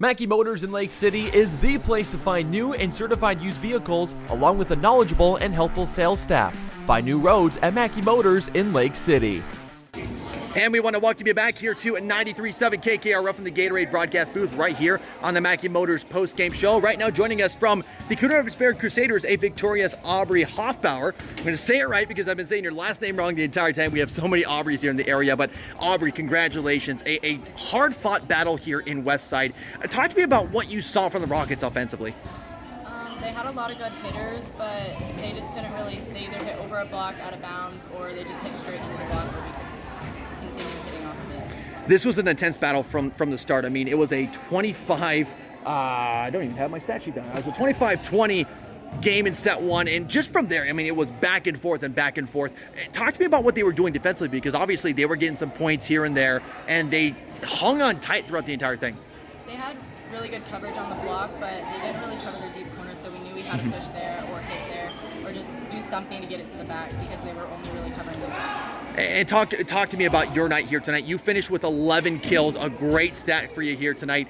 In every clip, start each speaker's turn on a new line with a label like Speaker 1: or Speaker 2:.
Speaker 1: Mackey Motors in Lake City is the place to find new and certified used vehicles, along with a knowledgeable and helpful sales staff. Find new roads at Mackey Motors in Lake City.
Speaker 2: And we want to welcome you back here to 93.7 KKRF from the Gatorade broadcast booth right here on the Mackey Motors post-game show. Right now joining us from the Coon Rapids Bear Crusaders, a victorious Aubrey Hofbauer. I'm going to say it right because I've been saying your last name wrong the entire time. We have so many Aubreys here in the area, but Aubrey, congratulations. A hard-fought battle here in Westside. Talk to me about what you saw from the Rockets offensively.
Speaker 3: They had a lot of good hitters, but they just couldn't really, they either hit over a block out of bounds or they just hit straight into the block where we could continue hitting off of it.
Speaker 2: This was an intense battle from the start. I mean, it was a 25, I don't even have my stat sheet down. It was a 25-20 game in set one, and just from there, I mean, it was back and forth and back and forth. Talk to me about what they were doing defensively, because obviously they were getting some points here and there, and they hung on tight throughout the entire thing.
Speaker 3: They had really good coverage on the block, but they didn't really cover their deep corner, so we knew we had to push there or hit there or just do something to get it to the back because they were only really covering the back.
Speaker 2: And talk to me about your night here tonight. You finished with 11 kills, a great stat for you here tonight.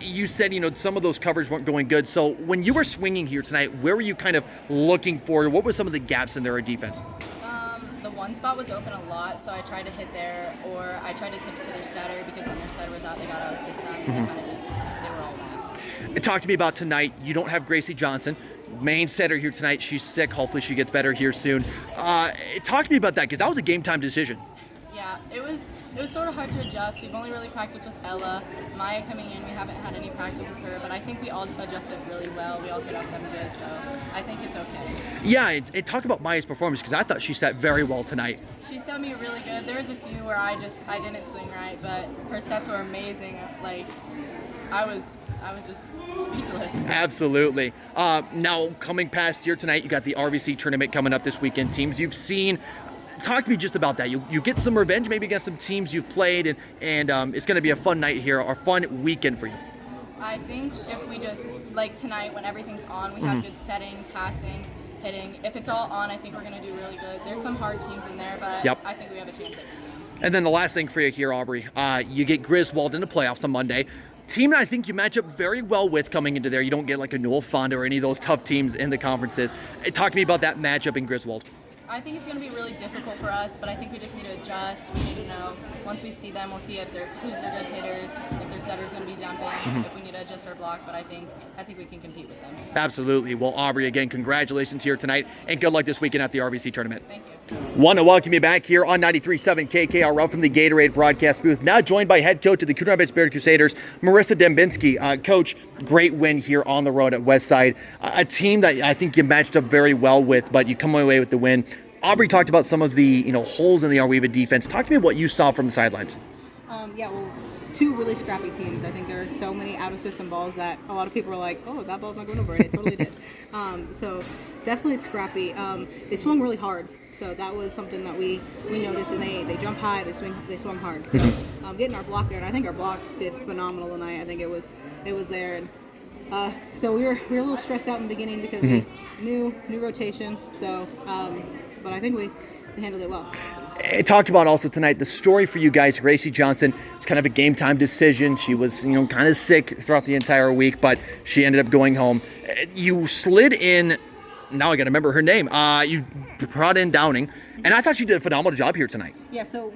Speaker 2: You said, some of those covers weren't going good. So when you were swinging here tonight, where were you kind of looking for? What were some of the gaps in their defense?
Speaker 3: The one spot was open a lot, so I tried to hit there, or I tried to tip it to their setter because when their setter was out, they got out of the system, and they kind of they were all bad.
Speaker 2: And talk to me about tonight. You don't have Gracie Johnson, main setter here tonight. She's sick. Hopefully she gets better here soon. Talk to me about that, because that was a game time decision.
Speaker 3: Yeah, it was sort of hard to adjust. We've only really practiced with Ella. Maya coming in, we haven't had any practice with her, but I think we all adjusted really well. We all hit off them good, so I think it's okay. Yeah,
Speaker 2: and talk about Maya's performance, because I thought she sat very well tonight.
Speaker 3: She set me really good. There was a few where I didn't swing right, but her sets were amazing. Like, I was just speechless.
Speaker 2: Absolutely. Now, coming past here tonight, you got the RVC tournament coming up this weekend. Teams you've seen. Talk to me just about that. You get some revenge maybe against some teams you've played, and it's going to be a fun night here, or a fun weekend for you.
Speaker 3: I think if we just, like tonight, when everything's on, we have good setting, passing, hitting. If it's all on, I think we're going to do really good. There's some hard teams in there, but I think we have a chance at it.
Speaker 2: And then the last thing for you here, Aubrey, you get Griswold in the playoffs on Monday. Team that I think you match up very well with coming into there. You don't get like a Newell Fonda or any of those tough teams in the conferences. Talk to me about that matchup in Griswold.
Speaker 3: I think it's going to be really difficult for us, but I think we just need to adjust. We need to know, once we see them, we'll see if who's their good hitters, if their setter's going to be dumping, if we need to adjust our block, but I think we can compete with them.
Speaker 2: Absolutely. Well, Aubrey, again, congratulations here tonight, and good luck this weekend at the RVC tournament.
Speaker 3: Thank you.
Speaker 2: Want to welcome you back here on 93.7 KKRF from the Gatorade broadcast booth. Now joined by head coach of the Coon Rapids Bear Crusaders, Marissa Dembinski. Coach, great win here on the road at Westside. A team that I think you matched up very well with, but you come away with the win. Aubrey talked about some of the holes in the Arweva defense. Talk to me what you saw from the sidelines.
Speaker 4: Two really scrappy teams. I think there are so many out-of-system balls that a lot of people are like, oh, that ball's not going over. And it totally did. So definitely scrappy. They swung really hard. So that was something that we noticed, and they jump high, they swung hard. So getting our block there, and I think our block did phenomenal tonight. I think it was there, and so we were a little stressed out in the beginning because we new rotation. So but I think we handled it well.
Speaker 2: It talked about also tonight the story for you guys. Gracie Johnson, it's kind of a game time decision. She was kind of sick throughout the entire week, but she ended up going home. You slid in. Now I got to remember her name. You brought in Downing, and I thought she did a phenomenal job here tonight.
Speaker 4: Yeah, so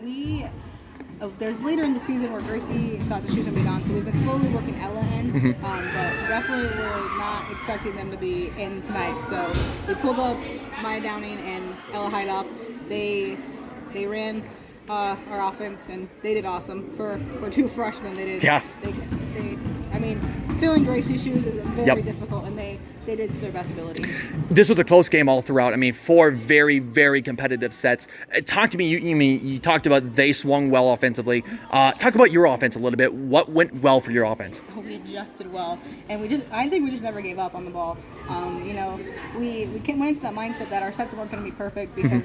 Speaker 4: there's later in the season where Gracie thought that she was going to be gone, so we've been slowly working Ella in, but definitely we're not expecting them to be in tonight. So we pulled up Maya Downing and Ella Heidoff. They ran our offense, and they did awesome. For two freshmen, they did.
Speaker 2: Yeah.
Speaker 4: I mean, filling Gracie's shoes is very difficult, and they did to their best ability.
Speaker 2: This was a close game all throughout. I mean, 4 very, very competitive sets. Talk to me. You talked about they swung well offensively. Talk about your offense a little bit. What went well for your offense?
Speaker 4: We adjusted well, and I think we just never gave up on the ball. We went into that mindset that our sets weren't going to be perfect because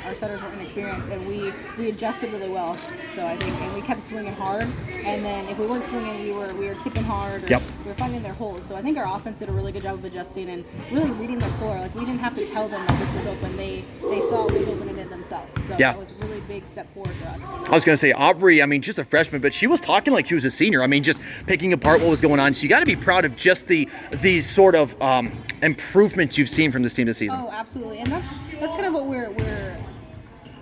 Speaker 4: our setters were inexperienced, and we adjusted really well. So I think, and we kept swinging hard, and then if we weren't swinging, we were tipping hard. We were finding their holes. So I think our offense did a really good job of adjusting. adjusting and really reading the floor. Like, we didn't have to tell them that this was open. They saw it was open and did themselves. So
Speaker 2: Yeah.
Speaker 4: that was a really big step forward for us.
Speaker 2: I was going to say, Aubrey, I mean, just a freshman, but she was talking like she was a senior. I mean, just picking apart what was going on. So you got to be proud of just these sort of improvements you've seen from this team this season.
Speaker 4: Oh, absolutely. And that's kind of what we're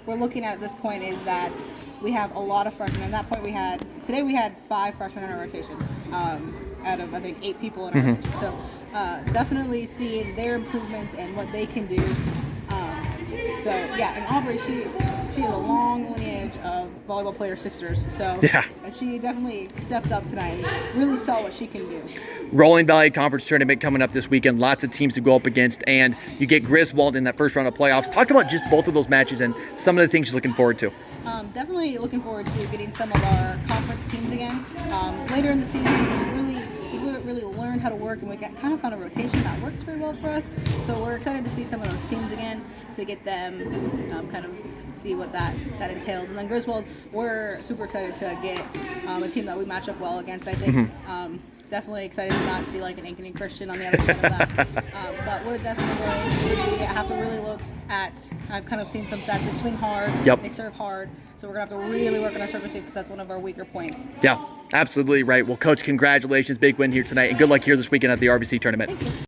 Speaker 4: looking at this point, is that we have a lot of freshmen. At that point, today we had 5 freshmen in our rotation, out of, I think, 8 people in our rotation. So definitely seeing their improvements and what they can do. So yeah, and Aubrey, she has a long lineage of volleyball player sisters. So
Speaker 2: Yeah.
Speaker 4: she definitely stepped up tonight and really saw what she can do.
Speaker 2: Rolling Valley Conference Tournament coming up this weekend. Lots of teams to go up against, and you get Griswold in that first round of playoffs. Talk about just both of those matches and some of the things you're looking forward to.
Speaker 4: Definitely looking forward to getting some of our conference teams again. Later in the season, we really learned how to work, and we kind of found a rotation that works very well for us. So we're excited to see some of those teams again, to get them kind of see what that entails. And then Griswold, we're super excited to get a team that we match up well against, I think. Definitely excited to not see like an Ankeny Christian on the other side of that. But we're definitely going to have to really look at, I've kind of seen some stats, they swing hard,
Speaker 2: Yep.
Speaker 4: they serve hard, so we're going to have to really work on our service because that's one of our weaker points.
Speaker 2: Yeah, absolutely right. Well, Coach, congratulations. Big win here tonight, and good luck here this weekend at the RBC tournament.